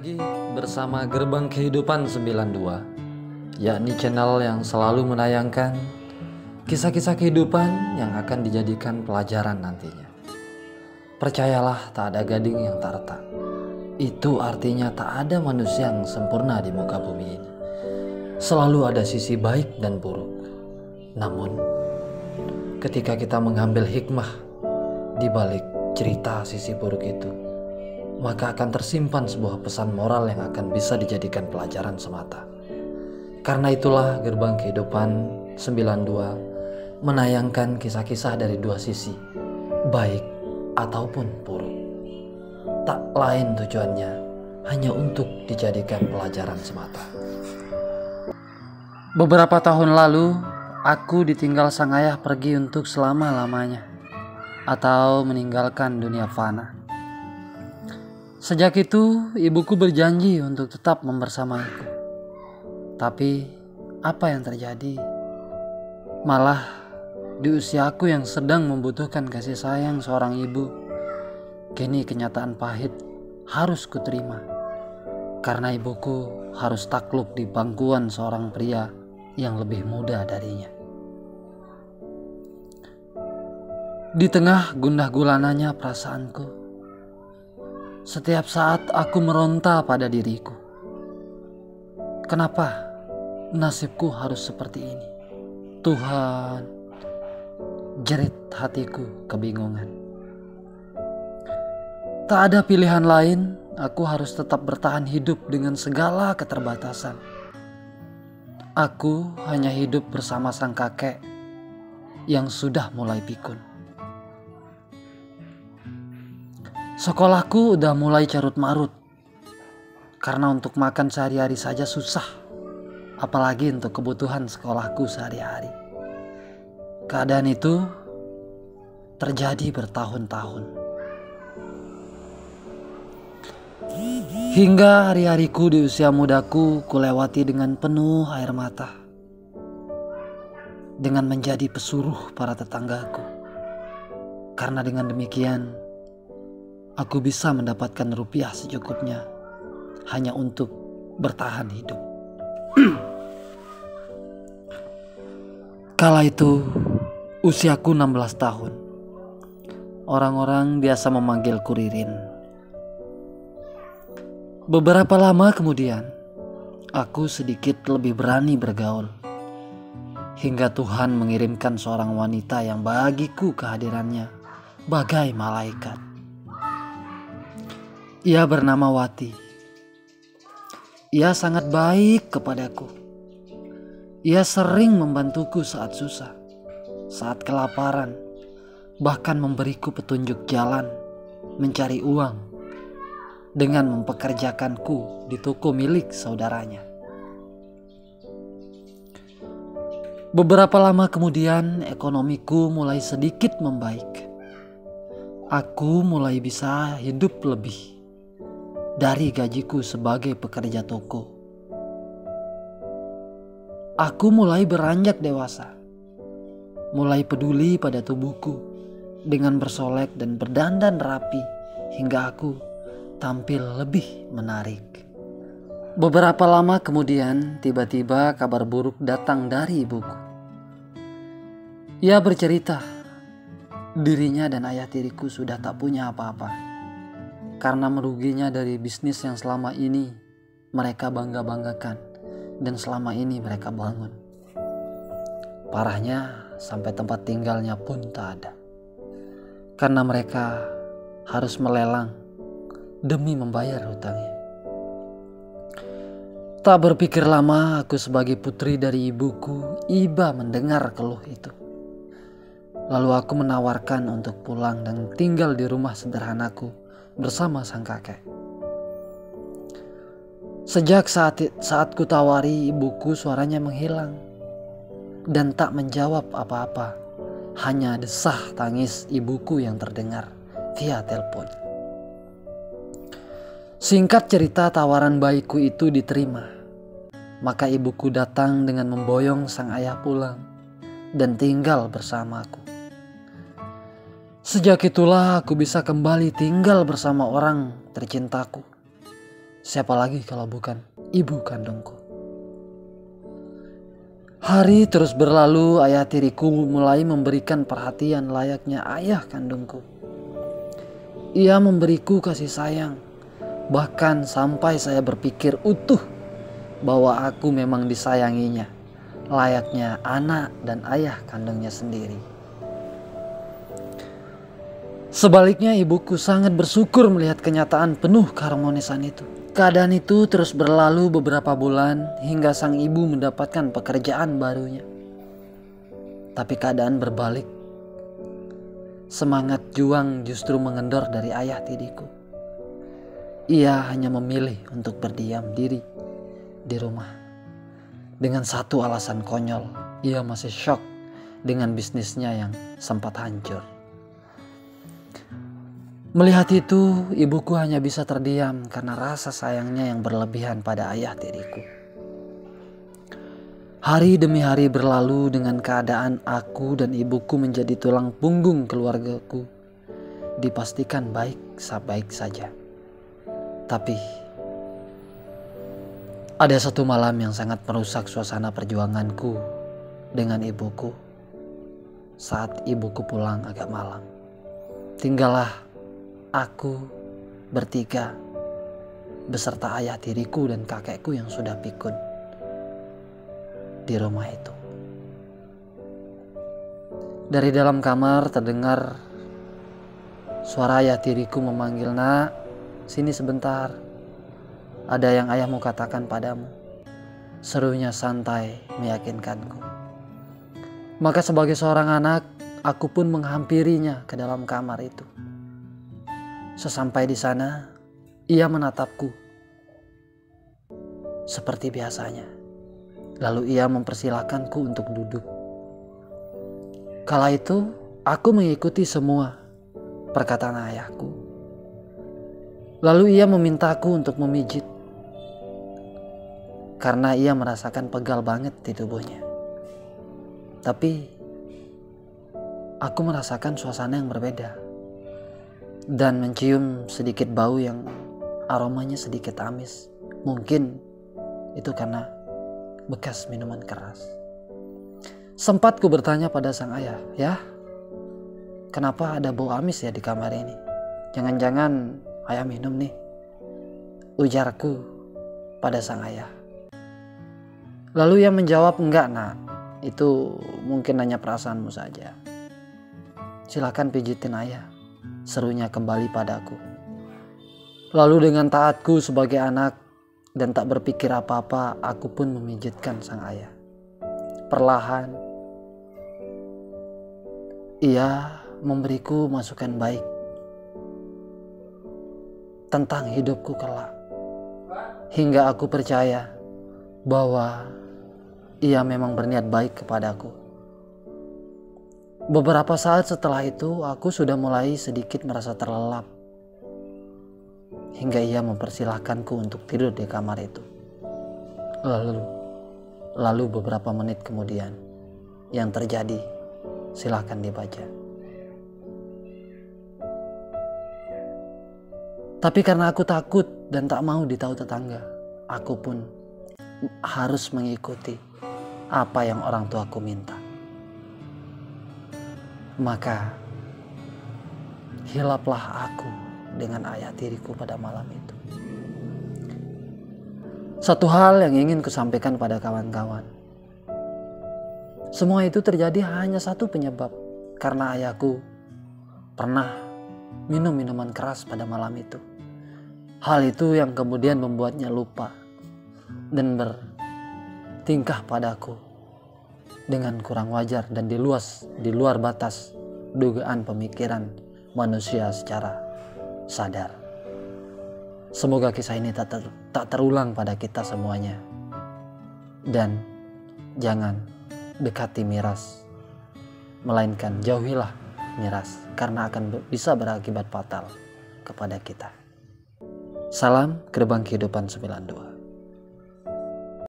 lagi bersama Gerbang Kehidupan 92, yakni channel yang selalu menayangkan kisah-kisah kehidupan yang akan dijadikan pelajaran nantinya. Percayalah, tak ada gading yang tak retak. Itu artinya tak ada manusia yang sempurna di muka bumi ini. Selalu ada sisi baik dan buruk. Namun, ketika kita mengambil hikmah di balik cerita sisi buruk itu, maka akan tersimpan sebuah pesan moral yang akan bisa dijadikan pelajaran semata. Karena itulah Gerbang Kehidupan 92 menayangkan kisah-kisah dari dua sisi, baik ataupun buruk. Tak lain tujuannya hanya untuk dijadikan pelajaran semata. Beberapa tahun lalu, aku ditinggal sang ayah pergi untuk selama-lamanya, atau meninggalkan dunia fana. Sejak itu, ibuku berjanji untuk tetap membersamaiku. Tapi, apa yang terjadi? Malah, di usiaku yang sedang membutuhkan kasih sayang seorang ibu, kini kenyataan pahit harus kuterima. Karena ibuku harus takluk di pangkuan seorang pria yang lebih muda darinya. Di tengah gundah gulananya perasaanku, setiap saat aku meronta pada diriku. Kenapa nasibku harus seperti ini? Tuhan, jerit hatiku kebingungan. Tak ada pilihan lain, aku harus tetap bertahan hidup dengan segala keterbatasan. Aku hanya hidup bersama sang kakek yang sudah mulai pikun. Sekolahku udah mulai carut marut, karena untuk makan sehari-hari saja susah, apalagi untuk kebutuhan sekolahku sehari-hari. Keadaan itu terjadi bertahun-tahun. Hingga hari-hariku di usia mudaku kulewati dengan penuh air mata, dengan menjadi pesuruh para tetanggaku. Karena dengan demikian, aku bisa mendapatkan rupiah secukupnya hanya untuk bertahan hidup. Kala itu usiaku 16 tahun. Orang-orang biasa memanggilku Ririn. Beberapa lama kemudian, aku sedikit lebih berani bergaul. Hingga Tuhan mengirimkan seorang wanita yang bagiku kehadirannya bagai malaikat. Ia bernama Wati. Ia sangat baik kepadaku. Ia sering membantuku saat susah, saat kelaparan, bahkan memberiku petunjuk jalan mencari uang dengan mempekerjakanku di toko milik saudaranya. Beberapa lama kemudian, ekonomiku mulai sedikit membaik. Aku mulai bisa hidup lebih dari gajiku sebagai pekerja toko. Aku mulai beranjak dewasa, mulai peduli pada tubuhku dengan bersolek dan berdandan rapi hingga aku tampil lebih menarik. Beberapa lama kemudian, tiba-tiba kabar buruk datang dari ibuku. Ia bercerita, dirinya dan ayah tiriku sudah tak punya apa-apa karena meruginya dari bisnis yang selama ini mereka bangga-banggakan dan selama ini mereka bangun. Parahnya, sampai tempat tinggalnya pun tak ada karena mereka harus melelang demi membayar hutangnya. Tak berpikir lama, aku sebagai putri dari ibuku iba mendengar keluh itu. Lalu aku menawarkan untuk pulang dan tinggal di rumah sederhanaku bersama sang kakek. Sejak saat ku tawari, ibuku suaranya menghilang dan tak menjawab apa-apa. Hanya desah tangis ibuku yang terdengar via telepon. Singkat cerita, tawaran baikku itu diterima. Maka ibuku datang dengan memboyong sang ayah pulang dan tinggal bersamaku. Sejak itulah aku bisa kembali tinggal bersama orang tercintaku. Siapa lagi kalau bukan ibu kandungku? Hari terus berlalu, ayah tiriku mulai memberikan perhatian layaknya ayah kandungku. Ia memberiku kasih sayang, bahkan sampai saya berpikir utuh bahwa aku memang disayanginya, layaknya anak dan ayah kandungnya sendiri. Sebaliknya ibuku sangat bersyukur melihat kenyataan penuh keharmonisan itu. Keadaan itu terus berlalu beberapa bulan hingga sang ibu mendapatkan pekerjaan barunya. Tapi keadaan berbalik. Semangat juang justru mengendor dari ayah tiriku. Ia hanya memilih untuk berdiam diri di rumah. Dengan satu alasan konyol, ia masih shock dengan bisnisnya yang sempat hancur. Melihat itu, ibuku hanya bisa terdiam karena rasa sayangnya yang berlebihan pada ayah tiriku. Hari demi hari berlalu dengan keadaan aku dan ibuku menjadi tulang punggung keluargaku. Dipastikan baik saja. Tapi, ada satu malam yang sangat merusak suasana perjuanganku dengan ibuku. Saat ibuku pulang agak malam, tinggallah aku bertiga beserta ayah tiriku dan kakekku yang sudah pikun di rumah itu. Dari dalam kamar terdengar suara ayah tiriku memanggil, "Nak, sini sebentar. Ada yang ayah mau katakan padamu." Serunya santai meyakinkanku. Maka sebagai seorang anak, aku pun menghampirinya ke dalam kamar itu. Sesampai di sana, ia menatapku seperti biasanya. Lalu ia mempersilahkanku untuk duduk. Kala itu, aku mengikuti semua perkataan ayahku. Lalu ia memintaku untuk memijit, karena ia merasakan pegal banget di tubuhnya. Tapi, aku merasakan suasana yang berbeda. Dan mencium sedikit bau yang aromanya sedikit amis. Mungkin itu karena bekas minuman keras. Sempat ku bertanya pada sang ayah, "Ya, kenapa ada bau amis ya di kamar ini? Jangan-jangan ayah minum nih?" Ujarku pada sang ayah. Lalu ia menjawab, "Enggak, Nak. Itu mungkin hanya perasaanmu saja. Silakan pijitin ayah." Serunya kembali padaku. Lalu dengan taatku sebagai anak dan tak berpikir apa-apa, aku pun memijitkan sang ayah. Perlahan, ia memberiku masukan baik tentang hidupku kelak. Hingga aku percaya bahwa ia memang berniat baik kepadaku. Beberapa saat setelah itu, aku sudah mulai sedikit merasa terlelap. Hingga ia mempersilahkanku untuk tidur di kamar itu. Lalu beberapa menit kemudian, yang terjadi, silahkan dibaca. Tapi karena aku takut dan tak mau ditahu tetangga, aku pun harus mengikuti apa yang orang tuaku minta. Maka hilaplah aku dengan ayah tiriku pada malam itu. Satu hal yang ingin kusampaikan pada kawan-kawan. Semua itu terjadi hanya satu penyebab. Karena ayahku pernah minum minuman keras pada malam itu. Hal itu yang kemudian membuatnya lupa dan bertingkah padaku dengan kurang wajar dan di luar batas dugaan pemikiran manusia secara sadar. Semoga kisah ini tak terulang pada kita semuanya. Dan jangan dekati miras, melainkan jauhilah miras, karena akan bisa berakibat fatal kepada kita. Salam Gerbang Kehidupan 92.